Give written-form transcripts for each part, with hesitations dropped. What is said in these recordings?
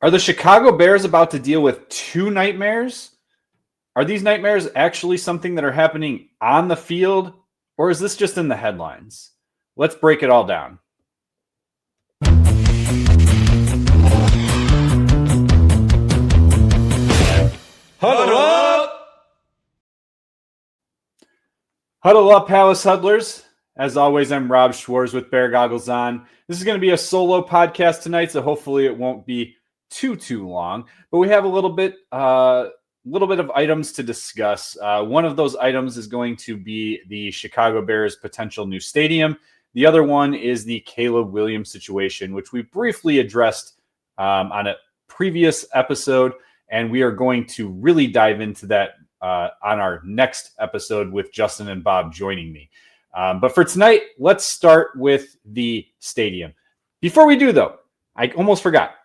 Are the Chicago Bears about to deal with two nightmares? Are these nightmares actually something that are happening on the field, or is this just in the headlines? Let's break it all down. Huddle up! Huddle up, Palace Huddlers. As always, I'm Rob Schwartz with Bear Goggles On. This is going to be a solo podcast tonight, so hopefully it won't be too long. But we have a little bit of items to discuss. One of those items is going to be the Chicago Bears' potential new stadium. The other one is the Caleb Williams situation, which we briefly addressed on a previous episode, and we are going to really dive into that on our next episode with Justin and Bob joining me. But for tonight, let's start with the stadium. Before we do, though, I almost forgot.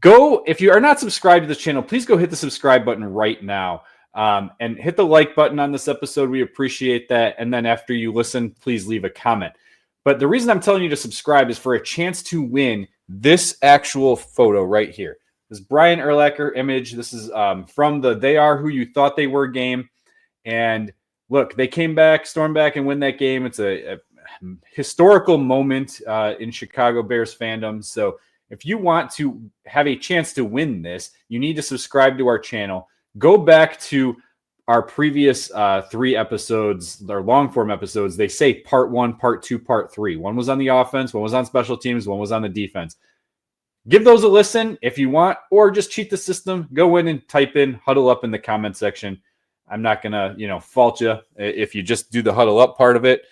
If you are not subscribed to this channel, please go hit the subscribe button right now and hit the like button on this episode. We appreciate that. And then after you listen, please leave a comment. But the reason I'm telling you to subscribe is for a chance to win this actual photo right here. This Brian Urlacher image. This is from the They Are Who You Thought They Were game. And look, they came back, stormed back, and win that game. It's a historical moment in Chicago Bears fandom. So if you want to have a chance to win this, you need to subscribe to our channel. Go back to our previous 3 episodes, our long-form episodes. They say part 1, part 2, part 3. One was on the offense, one was on special teams, one was on the defense. Give those a listen if you want, or just cheat the system. Go in and type in huddle up in the comment section. I'm not going to, fault you if you just do the huddle up part of it.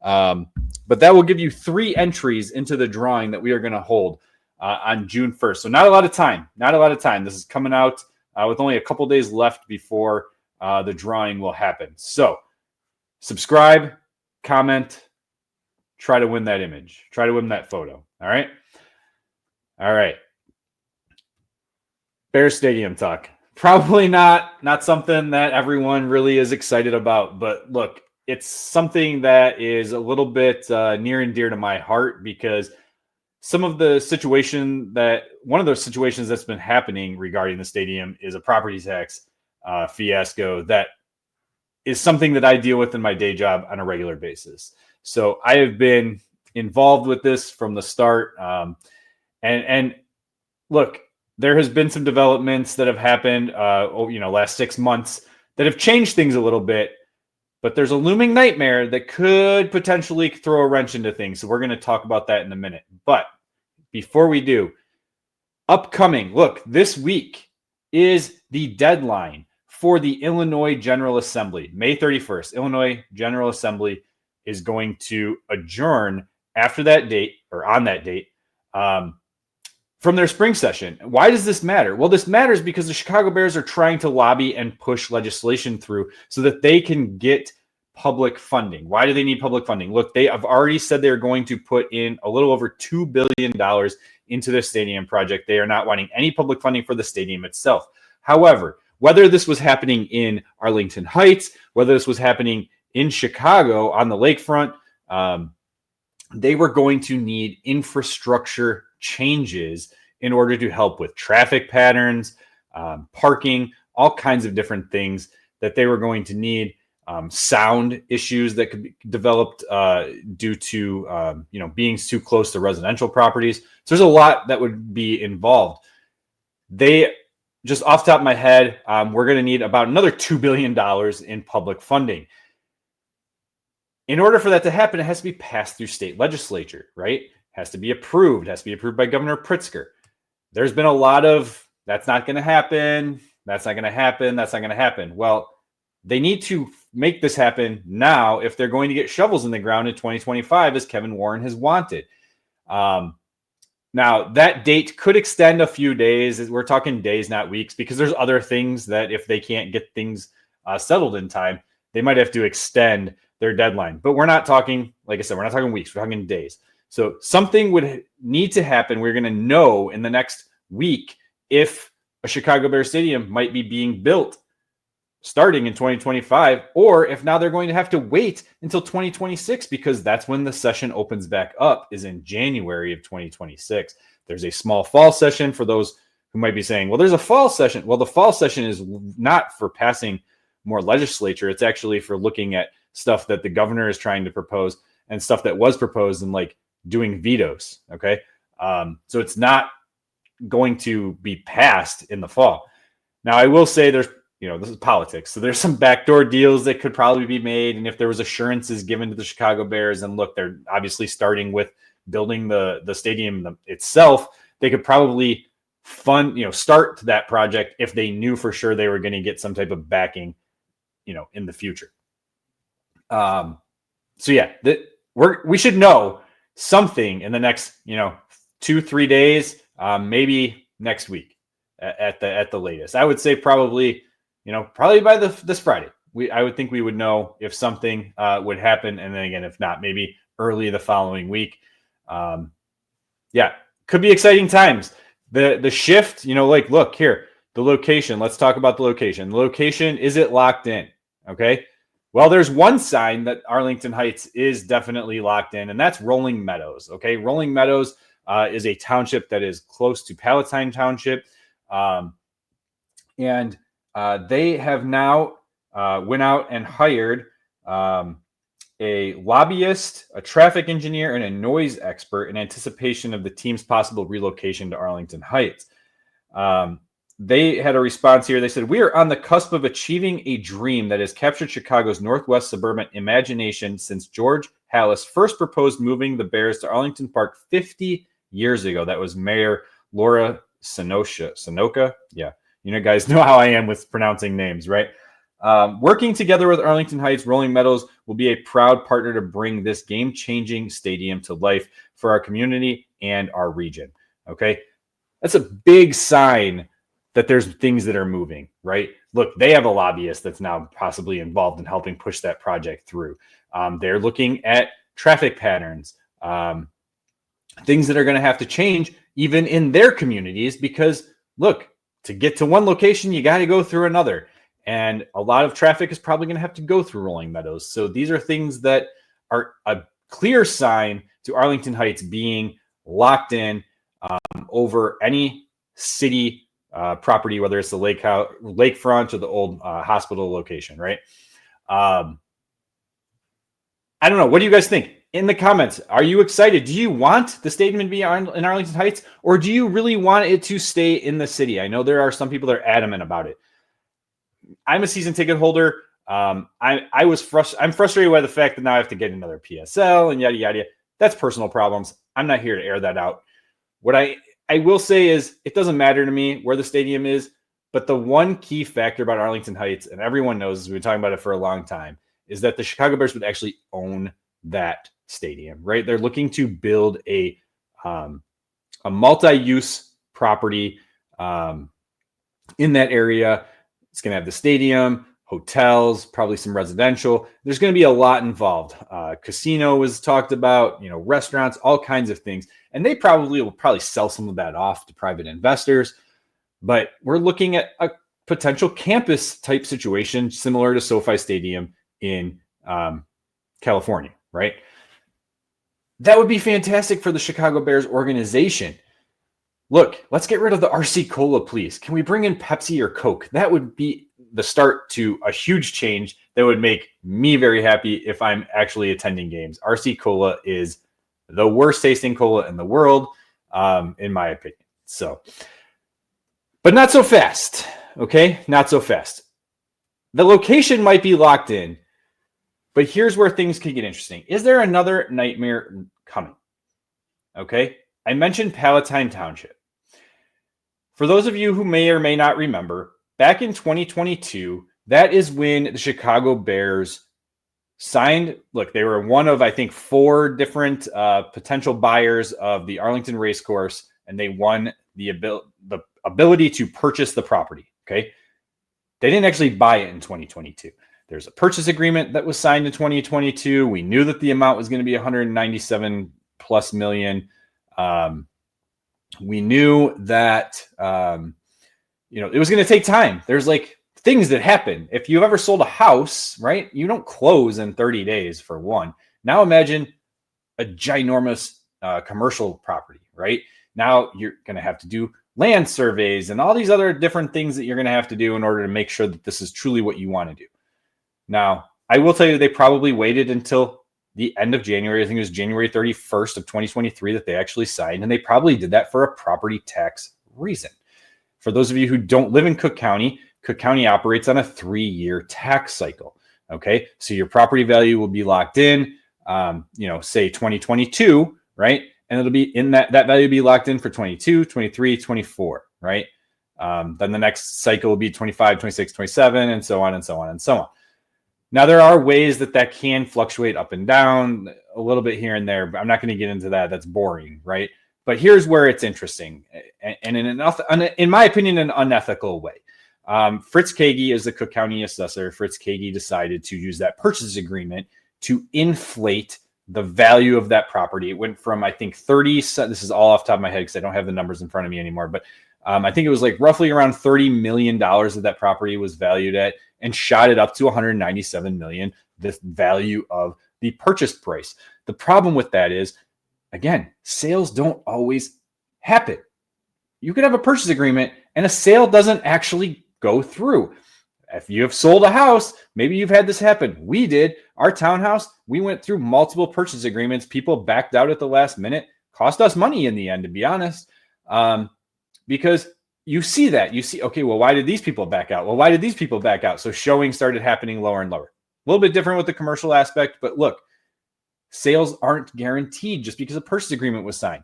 But that will give you 3 entries into the drawing that we are going to hold on June 1st. So not a lot of time. This is coming out with only a couple days left before the drawing will happen. So subscribe, comment, try to win that image. Try to win that photo. All right? All right. Bears Stadium talk. Probably not something that everyone really is excited about. But look, it's something that is a little bit near and dear to my heart because one of those situations that's been happening regarding the stadium is a property tax fiasco that is something that I deal with in my day job on a regular basis. So I have been involved with this from the start. And look, there has been some developments that have happened, last 6 months that have changed things a little bit. But there's a looming nightmare that could potentially throw a wrench into things. So we're going to talk about that in a minute. But before we do, upcoming, look, this week is the deadline for the Illinois General Assembly. May 31st, Illinois General Assembly is going to adjourn after that date, or on that date, from their spring session. Why does this matter? Well, this matters because the Chicago Bears are trying to lobby and push legislation through so that they can get public funding. Why do they need public funding? Look, they have already said they're going to put in a little over $2 billion into the stadium project. They are not wanting any public funding for the stadium itself. However, whether this was happening in Arlington Heights, whether this was happening in Chicago on the lakefront, they were going to need infrastructure changes in order to help with traffic patterns, parking, all kinds of different things that they were going to need. Sound issues that could be developed due to being too close to residential properties. So there's a lot that would be involved. They just off the top of my head, we're going to need about another $2 billion in public funding. In order for that to happen, it has to be passed through state legislature, right? Has to be approved. Has to be approved by Governor Pritzker. There's been a lot of that's not going to happen. That's not going to happen. That's not going to happen. Well, they need to make this happen now if they're going to get shovels in the ground in 2025, as Kevin Warren has wanted. Now, that date could extend a few days. We're talking days, not weeks, because there's other things that if they can't get things settled in time, they might have to extend their deadline. But we're not talking, like I said, we're not talking weeks. We're talking days. So something would need to happen. We're going to know in the next week if a Chicago Bears stadium might be being built starting in 2025, or if now they're going to have to wait until 2026 because that's when the session opens back up, is in January of 2026. There's a small fall session for those who might be saying, well, there's a fall session. Well, the fall session is not for passing more legislature. It's actually for looking at stuff that the governor is trying to propose and stuff that was proposed and like doing vetoes. Okay. So it's not going to be passed in the fall. Now, I will say there's, this is politics. So there's some backdoor deals that could probably be made. And if there was assurances given to the Chicago Bears, and look, they're obviously starting with building the stadium itself, they could probably start that project if they knew for sure they were going to get some type of backing, in the future. So yeah, we should know something in the next, 2-3 days, maybe next week at the latest. I would say probably by this Friday. I would think we would know if something would happen, and then again, if not, maybe early the following week. Yeah, could be exciting times. The shift, look here, the location. Let's talk about the location. The location, is it locked in? Okay. Well, there's one sign that Arlington Heights is definitely locked in, and that's Rolling Meadows. Okay. Rolling Meadows is a township that is close to Palatine Township. And they have now went out and hired a lobbyist, a traffic engineer, and a noise expert in anticipation of the team's possible relocation to Arlington Heights. They had a response here. They said, we are on the cusp of achieving a dream that has captured Chicago's Northwest suburban imagination since George Hallis first proposed moving the Bears to Arlington Park 50 years ago. That was Mayor Laura Sanoka. Yeah. Guys know how I am with pronouncing names, right? Working together with Arlington Heights, Rolling Meadows will be a proud partner to bring this game-changing stadium to life for our community and our region. Okay. That's a big sign that there's things that are moving, right? Look, they have a lobbyist that's now possibly involved in helping push that project through. They're looking at traffic patterns, things that are going to have to change even in their communities, because look, to get to one location, you got to go through another. And a lot of traffic is probably going to have to go through Rolling Meadows. So these are things that are a clear sign to Arlington Heights being locked in over any city property, whether it's the lakefront or the old hospital location, right? I don't know. What do you guys think? In the comments, are you excited? Do you want the stadium to be in Arlington Heights, or do you really want it to stay in the city? I know there are some people that are adamant about it. I'm a season ticket holder. I'm frustrated by the fact that now I have to get another PSL and yada, yada. That's personal problems. I'm not here to air that out. What I will say is it doesn't matter to me where the stadium is, but the one key factor about Arlington Heights, and everyone knows, we've been talking about it for a long time, is that the Chicago Bears would actually own that stadium, right? They're looking to build a multi-use property in that area. It's going to have the stadium, hotels, probably some residential. There's going to be a lot involved. Casino was talked about, restaurants, all kinds of things. And they will probably sell some of that off to private investors. But we're looking at a potential campus type situation similar to SoFi Stadium in California, right? That would be fantastic for the Chicago Bears organization. Look, let's get rid of the RC Cola, please. Can we bring in Pepsi or Coke? That would be the start to a huge change that would make me very happy if I'm actually attending games. RC Cola is the worst tasting cola in the world, in my opinion. So, but not so fast, okay? Not so fast. The location might be locked in, but here's where things could get interesting. Is there another nightmare coming? Okay. I mentioned Palatine Township. For those of you who may or may not remember, back in 2022, that is when the Chicago Bears signed. Look, they were one of, I think, 4 different potential buyers of the Arlington Racecourse, and they won the ability to purchase the property. Okay. They didn't actually buy it in 2022. There's a purchase agreement that was signed in 2022. We knew that the amount was going to be 197 plus million. We knew that, it was going to take time. There's like things that happen. If you've ever sold a house, right, you don't close in 30 days for one. Now imagine a ginormous commercial property, right? Now you're going to have to do land surveys and all these other different things that you're going to have to do in order to make sure that this is truly what you want to do. Now, I will tell you they probably waited until the end of January. I think it was January 31st of 2023 that they actually signed, and they probably did that for a property tax reason. For those of you who don't live in Cook County operates on a 3-year tax cycle. Okay, so your property value will be locked in, say 2022, right? And it'll be in that value will be locked in for 22, 23, 24, right? Then the next cycle will be 25, 26, 27, and so on and so on and so on. Now, there are ways that can fluctuate up and down a little bit here and there, but I'm not going to get into that. That's boring, right? But here's where it's interesting, and in my opinion, an unethical way. Fritz Kagi is the Cook County Assessor. Fritz Kagi decided to use that purchase agreement to inflate the value of that property. It went from, I think, 30. This is all off the top of my head because I don't have the numbers in front of me anymore. But I think it was like roughly around $30 million that property was valued at, and shot it up to $197 million, the value of the purchase price. The problem with that is, again, sales don't always happen. You could have a purchase agreement and a sale doesn't actually go through. If you have sold a house, maybe you've had this happen. We did. Our townhouse, we went through multiple purchase agreements. People backed out at the last minute. Cost us money in the end, to be honest. Because you see that. You see, okay, well, why did these people back out? Well, why did these people back out? So showing started happening lower and lower. A little bit different with the commercial aspect, but look, sales aren't guaranteed just because a purchase agreement was signed.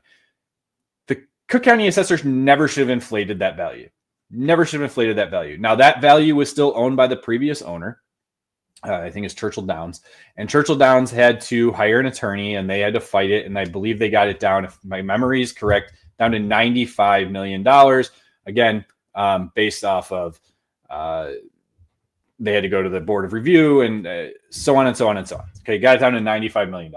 The Cook County assessors never should have inflated that value. Never should have inflated that value. Now, that value was still owned by the previous owner. I think it's Churchill Downs. And Churchill Downs had to hire an attorney, and they had to fight it. And I believe they got it down, if my memory is correct, down to $95 million. Again, based off of they had to go to the board of review and so on and so on and so on. Okay, got it down to $95 million.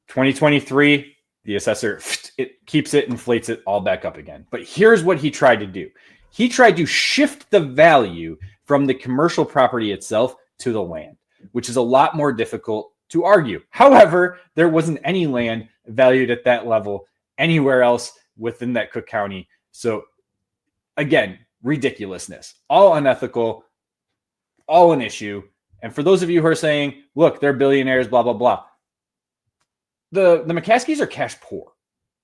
2023, the assessor, it keeps it, inflates it all back up again. But here's what he tried to do. He tried to shift the value from the commercial property itself to the land, which is a lot more difficult to argue. However, there wasn't any land valued at that level anywhere else within that Cook County. So again, ridiculousness, all unethical, all an issue. And for those of you who are saying, look, they're billionaires, blah, blah, blah. The McCaskies are cash poor.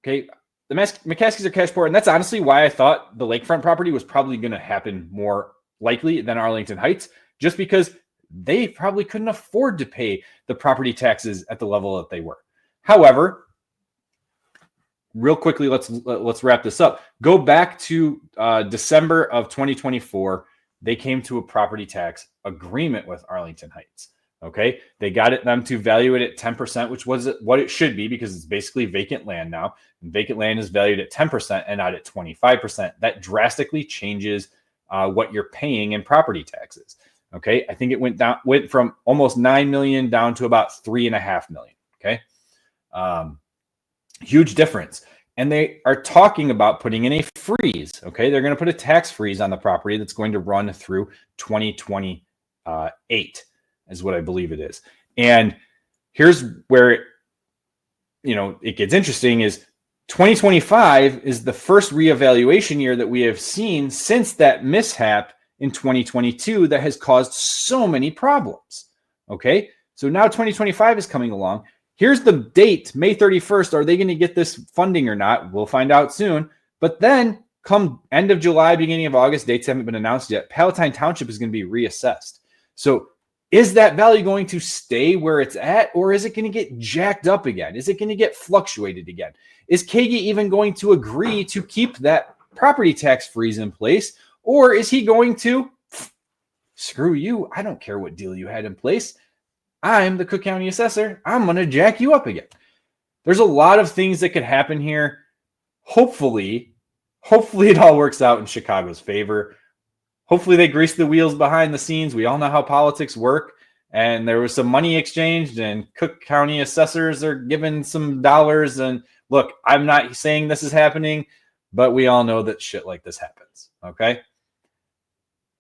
Okay. The McCaskies are cash poor. And that's honestly why I thought the lakefront property was probably going to happen more likely than Arlington Heights, just because they probably couldn't afford to pay the property taxes at the level that they were. However, real quickly, let's wrap this up. Go back to December of 2024. They came to a property tax agreement with Arlington Heights. Okay, they got them to value it at 10%, which was what it should be because it's basically vacant land now. And vacant land is valued at 10% and not at 25%. That drastically changes what you're paying in property taxes. Okay, I think it went from almost 9 million down to about 3.5 million. Okay. Huge difference. And they are talking about putting in a freeze. Okay. They're going to put a tax freeze on the property that's going to run through 2028 is what I believe it is. And here's where, it gets interesting is 2025 is the first reevaluation year that we have seen since that mishap in 2022 that has caused so many problems. Okay. So now 2025 is coming along. Here's the date, May 31st. Are they going to get this funding or not? We'll find out soon. But then come end of July, beginning of August, dates haven't been announced yet. Palatine Township is going to be reassessed. So is that value going to stay where it's at, or is it going to get jacked up again? Is it going to get fluctuated again? Is Kagi even going to agree to keep that property tax freeze in place, or is he going to, screw you, I don't care what deal you had in place. I'm the Cook County Assessor. I'm going to jack you up again. There's a lot of things that could happen here. Hopefully it all works out in Chicago's favor. Hopefully they grease the wheels behind the scenes. We all know how politics work. And there was some money exchanged, and Cook County assessors are given some dollars. And look, I'm not saying this is happening, but we all know that shit like this happens. Okay.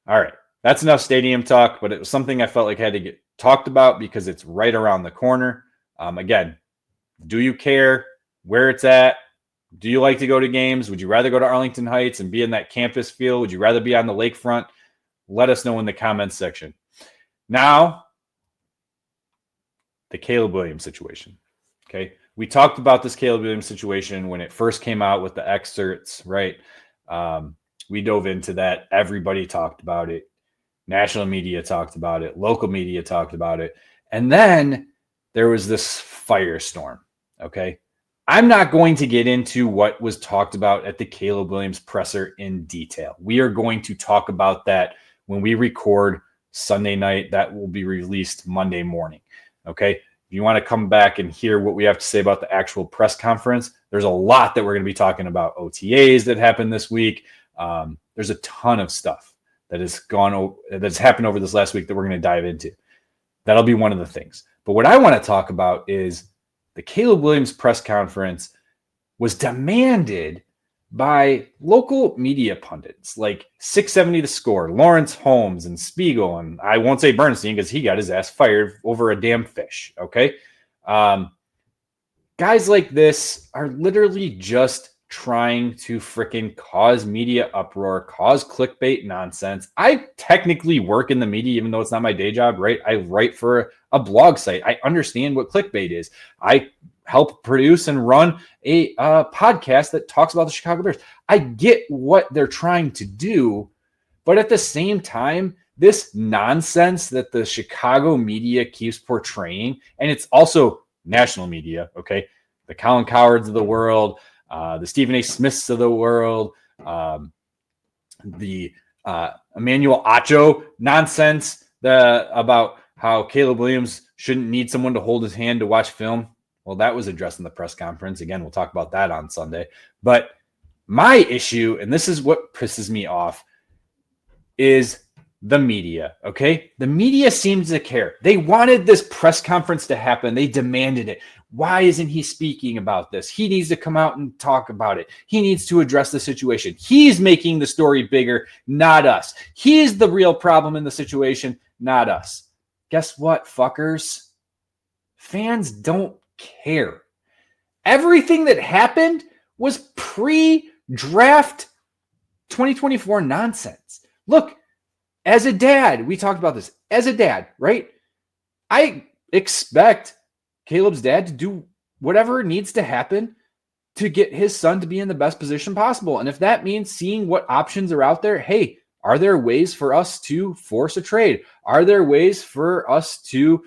All right. That's enough stadium talk, but it was something I felt like had to get talked about because it's right around the corner. Again, do you care where it's at? Do you like to go to games? Would you rather go to Arlington Heights and be in that campus feel? Would you rather be on the lakefront? Let us know in the comments section. Now, the Caleb Williams situation. Okay. We talked about this Caleb Williams situation when it first came out with the excerpts, right? We dove into that. Everybody talked about it. National media talked about it. Local media talked about it. And then there was this firestorm. Okay. I'm not going to get into what was talked about at the Caleb Williams presser in detail. We are going to talk about that when we record Sunday night. That will be released Monday morning. Okay. If you want to come back and hear what we have to say about the actual press conference, there's a lot that we're going to be talking about. OTAs that happened this week. There's a ton of stuff that's happened over this last week that we're going to dive into. That'll be one of the things. But what I want to talk about is the Caleb Williams press conference was demanded by local media pundits like 670 The Score, Lawrence Holmes, and Spiegel, and I won't say Bernstein because he got his ass fired over a damn fish, okay? Guys like this are literally just trying to freaking cause media uproar, cause clickbait nonsense. I technically work in the media, even though it's not my day job, right? I write for a blog site. I understand what clickbait is. I help produce and run a podcast that talks about the Chicago Bears. I get what they're trying to do, but at the same time, this nonsense that the Chicago media keeps portraying, and it's also national media, okay? The Colin Cowards of the world, the Stephen A. Smiths of the world, the Emmanuel Acho nonsense about how Caleb Williams shouldn't need someone to hold his hand to watch film. Well, that was addressed in the press conference. Again, we'll talk about that on Sunday. But my issue, and this is what pisses me off, is the media, okay? The media seems to care. They wanted this press conference to happen. They demanded it. Why isn't he speaking about this? He needs to come out and talk about it. He needs to address the situation. He's making the story bigger, not us. He's the real problem in the situation, not us. Guess what, fuckers? Fans don't care. Everything that happened was pre-draft 2024 nonsense. Look, as a dad, we talked about this. As a dad, right? I expect Caleb's dad to do whatever needs to happen to get his son to be in the best position possible. And if that means seeing what options are out there, hey, are there ways for us to force a trade? Are there ways for us to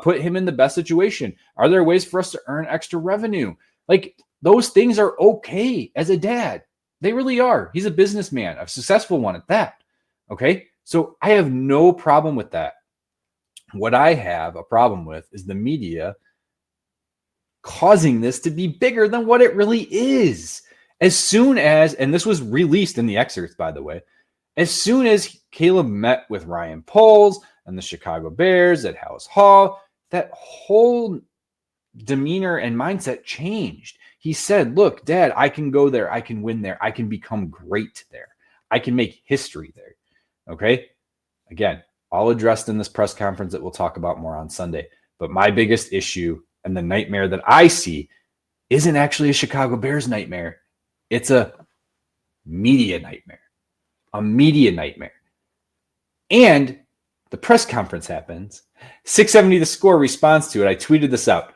put him in the best situation? Are there ways for us to earn extra revenue? Like, those things are okay as a dad. They really are. He's a businessman, a successful one at that. Okay? So I have no problem with that. What I have a problem with is the media causing this to be bigger than what it really is. As soon as, and this was released in the excerpts, by the way, as soon as Caleb met with Ryan Poles and the Chicago Bears at House Hall, that whole demeanor and mindset changed. He said, look, Dad, I can go there. I can win there. I can become great there. I can make history there. Okay? Again, all addressed in this press conference that we'll talk about more on Sunday. But my biggest issue and the nightmare that I see isn't actually a Chicago Bears nightmare. It's a media nightmare. A media nightmare. And the press conference happens. 670 The Score responds to it. I tweeted this out.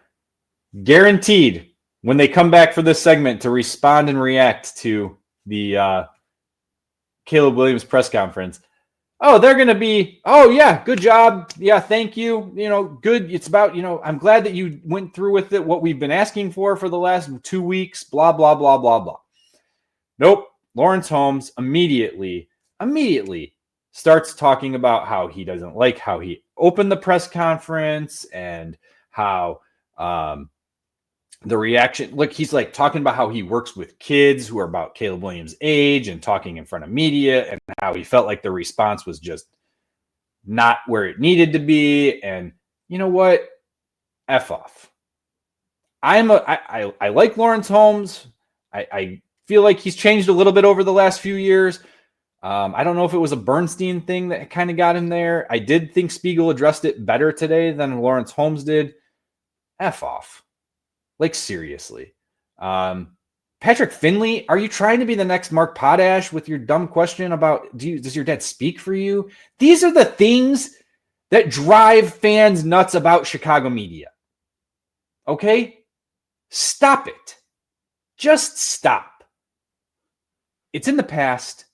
Guaranteed, when they come back for this segment to respond and react to the Caleb Williams press conference, they're going to be, yeah, good job. Yeah, thank you. Good. It's about, I'm glad that you went through with it, what we've been asking for the last 2 weeks, blah, blah, blah, blah, blah. Nope. Lawrence Holmes immediately starts talking about how he doesn't like how he opened the press conference and how the reaction, look, he's like talking about how he works with kids who are about Caleb Williams' age and talking in front of media and how he felt like the response was just not where it needed to be. And you know what? F off. I like Lawrence Holmes. I feel like he's changed a little bit over the last few years. I don't know if it was a Bernstein thing that kind of got him there. I did think Spiegel addressed it better today than Lawrence Holmes did. F off. Like, seriously. Patrick Finley, are you trying to be the next Mark Potash with your dumb question about does your dad speak for you? These are the things that drive fans nuts about Chicago media. Okay? Stop it. Just stop. It's in the past.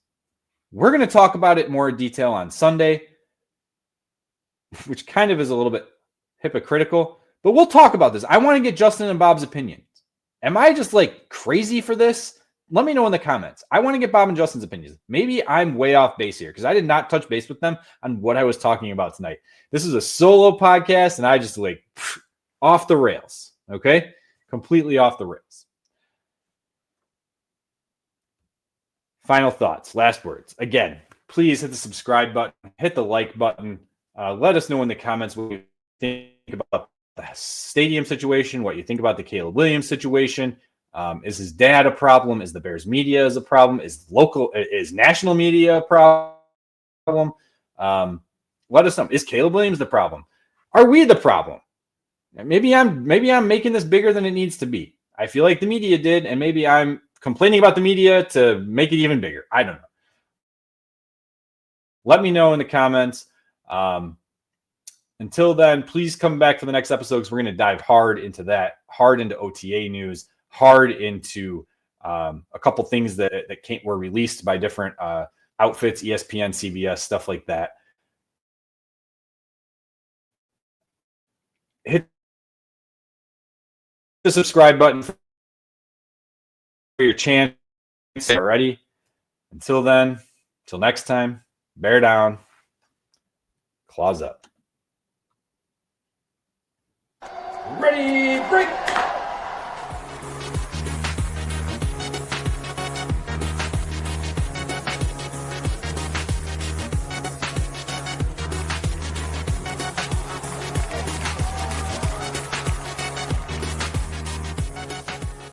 We're going to talk about it more in detail on Sunday, which kind of is a little bit hypocritical, but we'll talk about this. I want to get Justin and Bob's opinions. Am I just like crazy for this? Let me know in the comments. I want to get Bob and Justin's opinions. Maybe I'm way off base here because I did not touch base with them on what I was talking about tonight. This is a solo podcast and I just like off the rails. Okay? Completely off the rails. Final thoughts, last words. Again, please hit the subscribe button, hit the like button. Let us know in the comments what you think about the stadium situation, what you think about the Caleb Williams situation. Is his dad a problem? Is the Bears media a problem? Is national media a problem? Let us know. Is Caleb Williams the problem? Are we the problem? Maybe I'm making this bigger than it needs to be. I feel like the media did, and maybe I'm complaining about the media to make it even bigger. I don't know. Let me know in the comments. Until then, please come back for the next episode because we're going to dive hard into that, hard into OTA news, hard into a couple things that were released by different outfits, ESPN, CBS, stuff like that. Hit the subscribe button for your chance already. Until then, till next time, bear down, claws up. Ready.